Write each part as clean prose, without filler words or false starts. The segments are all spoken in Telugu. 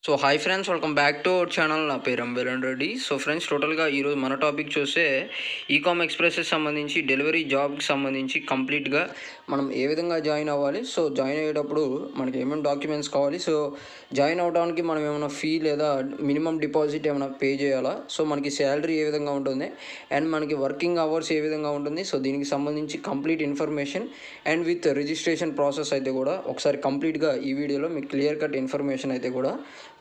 So hi friends, welcome back to our channel. నా పేరు అంబేరన్ రెడ్డి. సో ఫ్రెండ్స్, టోటల్గా ఈరోజు మన టాపిక్ చూస్తే ఈకామ్ ఎక్స్ప్రెస్కి సంబంధించి డెలివరీ జాబ్కి సంబంధించి కంప్లీట్గా మనం ఏ విధంగా జాయిన్ అవ్వాలి, సో జాయిన్ అయ్యేటప్పుడు మనకి ఏమేమి డాక్యుమెంట్స్ కావాలి, సో జాయిన్ అవ్వడానికి మనం ఏమైనా ఫీ లేదా మినిమం డిపాజిట్ ఏమైనా పే చేయాలా, సో మనకి శాలరీ ఏ విధంగా ఉంటుంది అండ్ మనకి వర్కింగ్ అవర్స్ ఏ విధంగా ఉంటుంది, సో దీనికి సంబంధించి complete information and with registration process అయితే కూడా ఒకసారి కంప్లీట్గా ఈ వీడియోలో మీకు క్లియర్ కట్ ఇన్ఫర్మేషన్ అయితే కూడా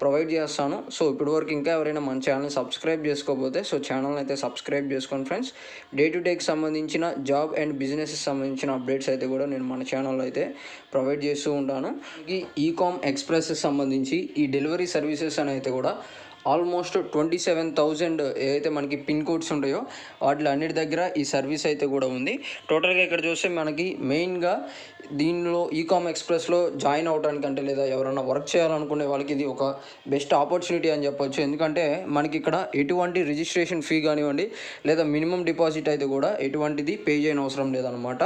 ప్రొవైడ్ చేస్తాను. సో ఇప్పటివరకు ఇంకా ఎవరైనా మన ఛానల్ని సబ్స్క్రైబ్ చేసుకోకపోతే సో ఛానల్ని అయితే సబ్స్క్రైబ్ చేసుకోండి ఫ్రెండ్స్. డే టు డేకి సంబంధించిన జాబ్ అండ్ బిజినెస్కి సంబంధించిన అప్డేట్స్ అయితే కూడా నేను మన ఛానల్లో అయితే ప్రొవైడ్ చేస్తూ ఉంటాను. ఈ ఈకామ్ ఎక్స్ప్రెస్కి సంబంధించి ఈ డెలివరీ సర్వీసెస్ అని అయితే కూడా ఆల్మోస్ట్ 27,000 ఏదైతే మనకి పిన్ కోడ్స్ ఉంటాయో వాటి అన్నిటి దగ్గర ఈ సర్వీస్ అయితే కూడా ఉంది. టోటల్గా ఇక్కడ చూస్తే మనకి మెయిన్గా దీనిలో ఈకామ్ ఎక్స్ప్రెస్లో జాయిన్ అవడానికి అంటే లేదా ఎవరైనా వర్క్ చేయాలనుకునే వాళ్ళకి ఇది ఒక బెస్ట్ ఆపర్చునిటీ అని చెప్పొచ్చు. ఎందుకంటే మనకి ఇక్కడ ఎటువంటి రిజిస్ట్రేషన్ ఫీ కానివ్వండి లేదా మినిమం డిపాజిట్ అయితే కూడా ఎటువంటిది పే చేయని అవసరం లేదనమాట.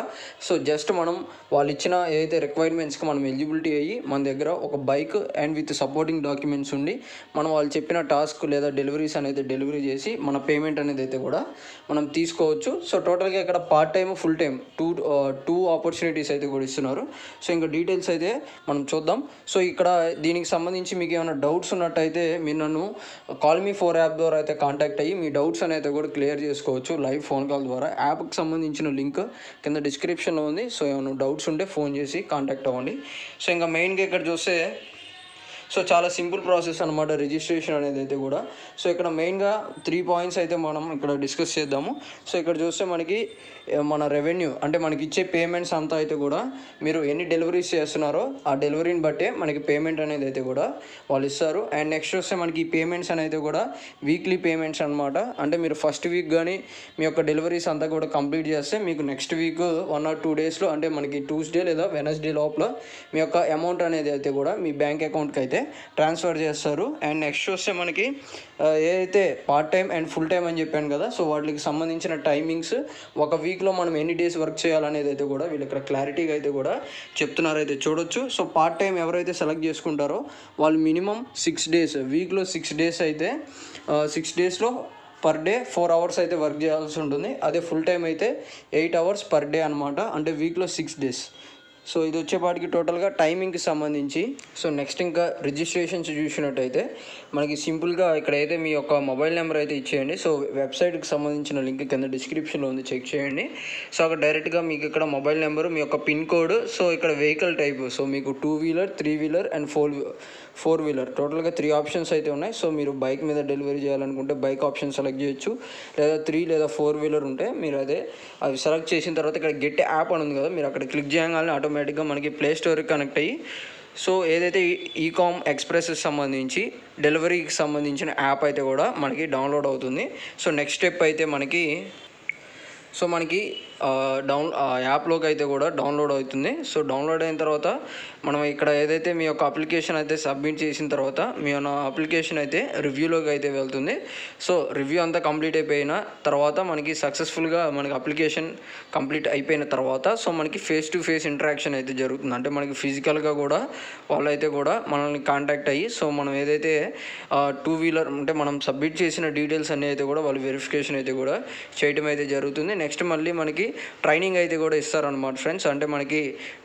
సో జస్ట్ మనం వాళ్ళు ఇచ్చిన ఏదైతే రిక్వైర్మెంట్స్కి మనం ఎలిజిబిలిటీ అయ్యి మన దగ్గర ఒక bike and with supporting documents ఉండి మనం వాళ్ళు చెప్పిన టాస్క్ లేదా డెలివరీస్ అనేది డెలివరీ చేసి మన పేమెంట్ అనేది అయితే కూడా మనం తీసుకోవచ్చు. సో టోటల్గా ఇక్కడ part time full time two opportunities అయితే కూడా ఇస్తున్నారు. సో ఇంకా డీటెయిల్స్ అయితే మనం చూద్దాం. సో ఇక్కడ దీనికి సంబంధించి మీకు ఏమైనా డౌట్స్ ఉన్నట్టయితే మీరు నన్ను కాల్ మీ 4 యాప్ ద్వారా అయితే కాంటాక్ట్ అయ్యి మీ డౌట్స్ అనేది కూడా క్లియర్ చేసుకోవచ్చు లైవ్ ఫోన్ కాల్ ద్వారా. యాప్కి సంబంధించిన లింక్ కింద డిస్క్రిప్షన్లో ఉంది. సో ఏమైనా డౌట్స్ ఉంటే ఫోన్ చేసి కాంటాక్ట్ అవ్వండి. సో ఇంకా మెయిన్గా ఇక్కడ చూస్తే సో చాలా సింపుల్ ప్రాసెస్ అనమాట రిజిస్ట్రేషన్ అనేది అయితే కూడా. సో ఇక్కడ మెయిన్గా 3 పాయింట్స్ అయితే మనం ఇక్కడ డిస్కస్ చేద్దాము. సో ఇక్కడ చూస్తే మనకి మన రెవెన్యూ అంటే మనకి ఇచ్చే పేమెంట్స్ అంతా అయితే కూడా మీరు ఎన్ని డెలివరీస్ చేస్తున్నారో ఆ డెలివరీని బట్టే మనకి పేమెంట్ అనేది అయితే కూడా వాళ్ళు ఇస్తారు. అండ్ నెక్స్ట్ చూస్తే మనకి ఈ పేమెంట్స్ అనేది కూడా వీక్లీ పేమెంట్స్ అనమాట. అంటే మీరు ఫస్ట్ వీక్ కానీ మీ యొక్క డెలివరీస్ అంతా కూడా కంప్లీట్ చేస్తే మీకు నెక్స్ట్ వీక్ 1 or 2 డేస్లో అంటే మనకి ట్యూస్డే లేదా వెనస్డే లోపల మీ యొక్క అమౌంట్ అనేది అయితే కూడా మీ బ్యాంక్ అకౌంట్కి అయితే ట్రాన్స్ఫర్ చేస్తారు. అండ్ నెక్స్ట్ చూస్తే మనకి ఏదైతే part time and full time అని చెప్పాను కదా, సో వాటికి సంబంధించిన టైమింగ్స్ ఒక వీక్లో మనం ఎన్ని డేస్ వర్క్ చేయాలనేది అయితే కూడా వీళ్ళు ఇక్కడ క్లారిటీగా అయితే కూడా చెప్తున్నారు అయితే చూడొచ్చు. సో పార్ట్ టైం ఎవరైతే సెలెక్ట్ చేసుకుంటారో వాళ్ళు మినిమం 6 డేస్ వీక్లో 6 డేస్ అయితే 6 డేస్లో పర్ డే 4 అవర్స్ అయితే వర్క్ చేయాల్సి ఉంటుంది. అదే ఫుల్ టైం అయితే 8 అవర్స్ పర్ డే అనమాట. అంటే వీక్లో 6 డేస్. సో ఇది వచ్చేపాటికి టోటల్గా టైమింగ్కి సంబంధించి. సో నెక్స్ట్ ఇంకా రిజిస్ట్రేషన్స్ చూసినట్టయితే మనకి సింపుల్గా ఇక్కడైతే మీ యొక్క మొబైల్ నెంబర్ అయితే ఇచ్చేయండి. సో వెబ్సైట్కి సంబంధించిన లింక్ కింద డిస్క్రిప్షన్లో ఉంది, చెక్ చేయండి. సో అక్కడ డైరెక్ట్గా మీకు ఇక్కడ మొబైల్ నెంబరు, మీ యొక్క పిన్ కోడ్, సో ఇక్కడ వెహికల్ టైప్, సో మీకు 2 వీలర్ 3 వీలర్ అండ్ 4 వీలర్ టోటల్గా 3 ఆప్షన్స్ అయితే ఉన్నాయి. సో మీరు బైక్ మీద డెలివరీ చేయాలనుకుంటే బైక్ ఆప్షన్ సెలెక్ట్ చేయొచ్చు, లేదా 3 లేదా 4 వీలర్ ఉంటే మీరు అదే అవి సెలెక్ట్ చేసిన తర్వాత ఇక్కడ గెట్ యాప్ అని ఉంది కదా, మీరు అక్కడ క్లిక్ చేయగానే ఆటోమేటిక్గా మనకి ప్లే స్టోర్కి కనెక్ట్ అయ్యి సో ఏదైతే ఈకామ్ ఎక్స్ప్రెస్కి సంబంధించి డెలివరీకి సంబంధించిన యాప్ అయితే కూడా మనకి డౌన్లోడ్ అవుతుంది. సో నెక్స్ట్ స్టెప్ అయితే మనకి యాప్లోకి అయితే కూడా డౌన్లోడ్ అవుతుంది. సో డౌన్లోడ్ అయిన తర్వాత మనం ఇక్కడ ఏదైతే మీ యొక్క అప్లికేషన్ అయితే సబ్మిట్ చేసిన తర్వాత మీ అప్లికేషన్ అయితే రివ్యూలోకి అయితే వెళ్తుంది. సో రివ్యూ అంతా కంప్లీట్ అయిపోయిన తర్వాత మనకి సక్సెస్ఫుల్గా మనకి అప్లికేషన్ కంప్లీట్ అయిపోయిన తర్వాత సో మనకి ఫేస్ టు ఫేస్ ఇంటరాక్షన్ అయితే జరుగుతుంది. అంటే మనకి ఫిజికల్గా కూడా వాళ్ళైతే కూడా మనల్ని కాంటాక్ట్ అయ్యి సో మనం ఏదైతే 2 వీలర్ అంటే మనం సబ్మిట్ చేసిన డీటెయిల్స్ అన్నీ అయితే కూడా వాళ్ళు వెరిఫికేషన్ అయితే కూడా చేయడం అయితే జరుగుతుంది. నెక్స్ట్ మళ్ళీ మనకి ట్రైనింగ్ అయితే కూడా ఇస్తారనమాట ఫ్రెండ్స్. అంటే మనకి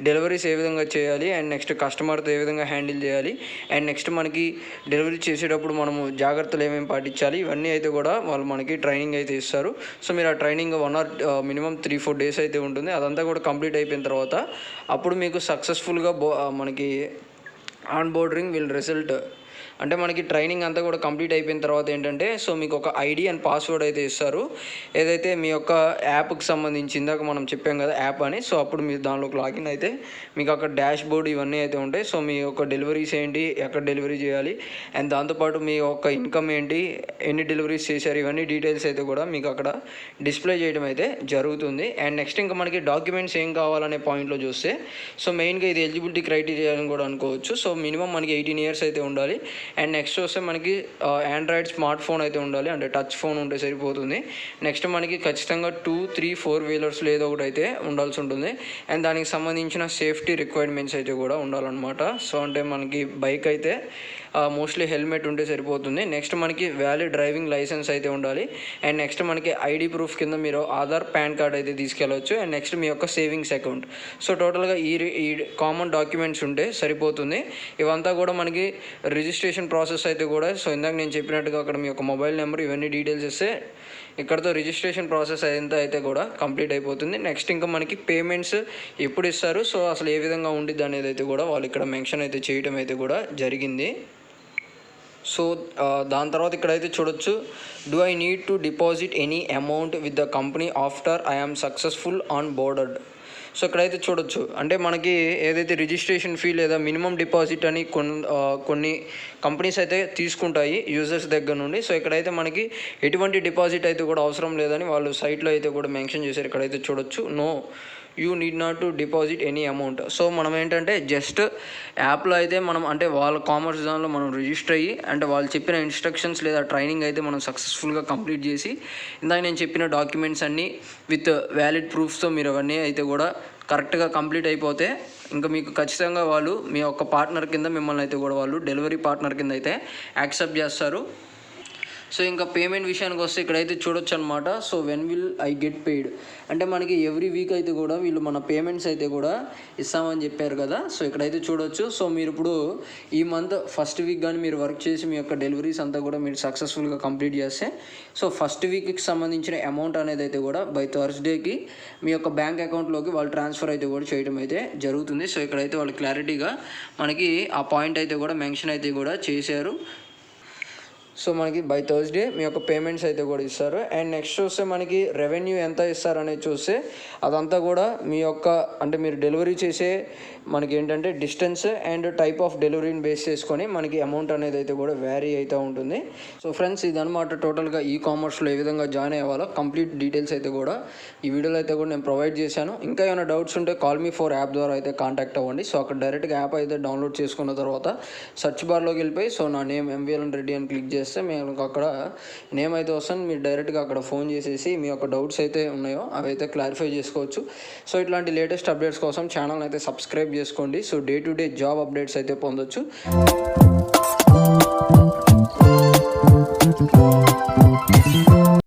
డెలివరీస్ ఏ విధంగా చేయాలి అండ్ నెక్స్ట్ కస్టమర్తో ఏ విధంగా హ్యాండిల్ చేయాలి అండ్ నెక్స్ట్ మనకి డెలివరీ చేసేటప్పుడు మనము జాగ్రత్తలు ఏమేమి పాటించాలి ఇవన్నీ అయితే కూడా వాళ్ళు మనకి ట్రైనింగ్ అయితే ఇస్తారు. సో మీరు ఆ ట్రైనింగ్ 1 or మినిమం 3-4 డేస్ అయితే ఉంటుంది. అదంతా కూడా కంప్లీట్ అయిపోయిన తర్వాత అప్పుడు మీకు సక్సెస్ఫుల్గా మనకి ఆన్ బోర్డరింగ్ విల్ రిజల్ట్. అంటే మనకి ట్రైనింగ్ అంతా కూడా కంప్లీట్ అయిపోయిన తర్వాత ఏంటంటే సో మీకు ఒక ఐడి అండ్ పాస్వర్డ్ అయితే ఇస్తారు. ఏదైతే మీ యొక్క యాప్కి సంబంధించి ఇందాక మనం చెప్పాం కదా యాప్ అని, సో అప్పుడు మీరు దానిలోకి లాగిన్ అయితే మీకు అక్కడ డాష్ బోర్డ్ ఇవన్నీ అయితే ఉంటాయి. సో మీ యొక్క డెలివరీస్ ఏంటి, ఎక్కడ డెలివరీ చేయాలి అండ్ దాంతోపాటు మీ యొక్క ఇన్కమ్ ఏంటి, ఎన్ని డెలివరీస్ చేశారు, ఇవన్నీ డీటెయిల్స్ అయితే కూడా మీకు అక్కడ డిస్ప్లే చేయడం అయితే జరుగుతుంది. అండ్ నెక్స్ట్ ఇంకా మనకి డాక్యుమెంట్స్ ఏం కావాలనే పాయింట్లో చూస్తే సో మెయిన్గా ఇది ఎలిజిబిలిటీ క్రైటీరియా అని కూడా అనుకోవచ్చు. సో మినిమం మనకి 18 ఇయర్స్ అయితే ఉండాలి. అండ్ నెక్స్ట్ వస్తే మనకి ఆండ్రాయిడ్ స్మార్ట్ ఫోన్ అయితే ఉండాలి, అంటే టచ్ ఫోన్ ఉంటే సరిపోతుంది. నెక్స్ట్ మనకి ఖచ్చితంగా 2, 3, 4 వీలర్స్లో ఏదో ఒకటి అయితే ఉండాల్సి ఉంటుంది. అండ్ దానికి సంబంధించిన సేఫ్టీ రిక్వైర్మెంట్స్ అయితే కూడా ఉండాలన్నమాట. సో అంటే మనకి బైక్ అయితే మోస్ట్లీ హెల్మెట్ ఉంటే సరిపోతుంది. నెక్స్ట్ మనకి వ్యాలిడ్ డ్రైవింగ్ లైసెన్స్ అయితే ఉండాలి. అండ్ నెక్స్ట్ మనకి ఐడి ప్రూఫ్ కింద మీరు ఆధార్, పాన్ కార్డ్ అయితే తీసుకెళ్ళవచ్చు. అండ్ నెక్స్ట్ మీ యొక్క సేవింగ్స్ అకౌంట్. సో టోటల్గా ఈ కామన్ డాక్యుమెంట్స్ ఉంటే సరిపోతుంది. ఇవంతా కూడా మనకి రిజిస్ట్రేషన్ ప్రాసెస్ అయితే కూడా, సో ఇందాక నేను చెప్పినట్టుగా అక్కడ మీ యొక్క మొబైల్ నెంబర్ ఇవన్నీ డీటెయిల్స్ ఇస్తే ఇక్కడతో రిజిస్ట్రేషన్ ప్రాసెస్ అదంతా అయితే కూడా కంప్లీట్ అయిపోతుంది. నెక్స్ట్ ఇంకా మనకి పేమెంట్స్ ఎప్పుడు ఇస్తారు, సో అసలు ఏ విధంగా ఉండిద్ది అనేది అయితే కూడా వాళ్ళు ఇక్కడ మెన్షన్ అయితే చేయడం అయితే కూడా జరిగింది. సో దాని తర్వాత ఇక్కడైతే చూడొచ్చు, do I need to deposit any amount with the company after I am successful on bordered. So ఇక్కడైతే చూడొచ్చు, అంటే మనకి ఏదైతే రిజిస్ట్రేషన్ ఫీ లేదా మినిమం డిపాజిట్ అని కొన్ని కంపెనీస్ అయితే తీసుకుంటాయి యూజర్స్ దగ్గర నుండి. సో ఇక్కడైతే మనకి ఎటువంటి డిపాజిట్ అయితే కూడా అవసరం లేదని వాళ్ళు సైట్లో అయితే కూడా మెన్షన్ చేశారు. ఇక్కడైతే చూడొచ్చు, no you need not to deposit any amount. So మనం ఏంటంటే జస్ట్ యాప్లో అయితే మనం అంటే వాళ్ళ కామర్స్ దానిలో మనం రిజిస్టర్ అయ్యి, అంటే వాళ్ళు చెప్పిన ఇన్స్ట్రక్షన్స్ లేదా ట్రైనింగ్ అయితే మనం సక్సెస్ఫుల్గా కంప్లీట్ చేసి, ఇందాక నేను చెప్పిన డాక్యుమెంట్స్ అన్నీ విత్ వ్యాలిడ్ ప్రూఫ్స్తో మీరు అవన్నీ అయితే కూడా కరెక్ట్గా కంప్లీట్ అయిపోతే ఇంకా మీకు ఖచ్చితంగా వాళ్ళు మీ యొక్క పార్ట్నర్ కింద మిమ్మల్ని అయితే కూడా వాళ్ళు డెలివరీ పార్ట్నర్ కింద అయితే యాక్సెప్ట్ చేస్తారు. సో ఇంకా పేమెంట్ విషయానికి వస్తే ఇక్కడైతే చూడొచ్చు అనమాట. So when will I get paid అంటే మనకి ఎవ్రీ వీక్ అయితే కూడా వీళ్ళు మన పేమెంట్స్ అయితే కూడా ఇస్తామని చెప్పారు కదా. సో ఇక్కడైతే చూడొచ్చు. సో మీరు ఇప్పుడు ఈ మంత్ ఫస్ట్ వీక్ కానీ మీరు వర్క్ చేసి మీ యొక్క డెలివరీస్ అంతా కూడా మీరు సక్సెస్ఫుల్గా కంప్లీట్ చేస్తే, సో ఫస్ట్ వీక్కి సంబంధించిన అమౌంట్ అనేది అయితే కూడా బై థర్స్డేకి మీ యొక్క బ్యాంక్ అకౌంట్లోకి వాళ్ళు ట్రాన్స్ఫర్ అయితే కూడా చేయడం అయితే జరుగుతుంది. సో ఇక్కడైతే వాళ్ళు క్లారిటీగా మనకి ఆ పాయింట్ అయితే కూడా మెన్షన్ అయితే కూడా చేశారు. సో మనకి బై థర్స్డే మీ యొక్క పేమెంట్స్ అయితే కూడా ఇస్తారు. అండ్ నెక్స్ట్ చూస్తే మనకి రెవెన్యూ ఎంత ఇస్తారనేది చూస్తే అదంతా కూడా మీ యొక్క అంటే మీరు డెలివరీ చేసే మనకి ఏంటంటే డిస్టెన్స్ అండ్ టైప్ ఆఫ్ డెలివరీని బేస్ చేసుకొని మనకి అమౌంట్ అనేది అయితే కూడా వ్యారీ అవుతూ ఉంటుంది. సో ఫ్రెండ్స్ ఇదనమాట టోటల్గా ఈ కామర్స్లో ఏ విధంగా జాయిన్ అయ్యేవాలో కంప్లీట్ డీటెయిల్స్ అయితే కూడా ఈ వీడియోలో అయితే కూడా నేను ప్రొవైడ్ చేశాను. ఇంకా ఏమైనా డౌట్స్ ఉంటే కాల్ మీ ఫోర్ యాప్ ద్వారా అయితే కాంటాక్ట్ అవ్వండి. సో అక్కడ డైరెక్ట్గా యాప్ అయితే డౌన్లోడ్ చేసుకున్న తర్వాత సెర్చ్ బార్లోకి వెళ్ళిపోయి సో నా నేమ్ ఎంవీఎల్ఎన్ రెడ్డి అని క్లిక్ చేస్తే మేము అక్కడ నేమ్ అయితే వస్తాను. మీరు డైరెక్ట్గా అక్కడ ఫోన్ చేసేసి మీ యొక్క డౌట్స్ అయితే ఉన్నాయో అవి అయితే క్లారిఫై చేసుకోవచ్చు. సో ఇట్లాంటి లేటెస్ట్ అప్డేట్స్ కోసం ఛానల్ అయితే సబ్స్క్రైబ్ చేసుకోండి. So day to day job updates అయితే పొందొచ్చు.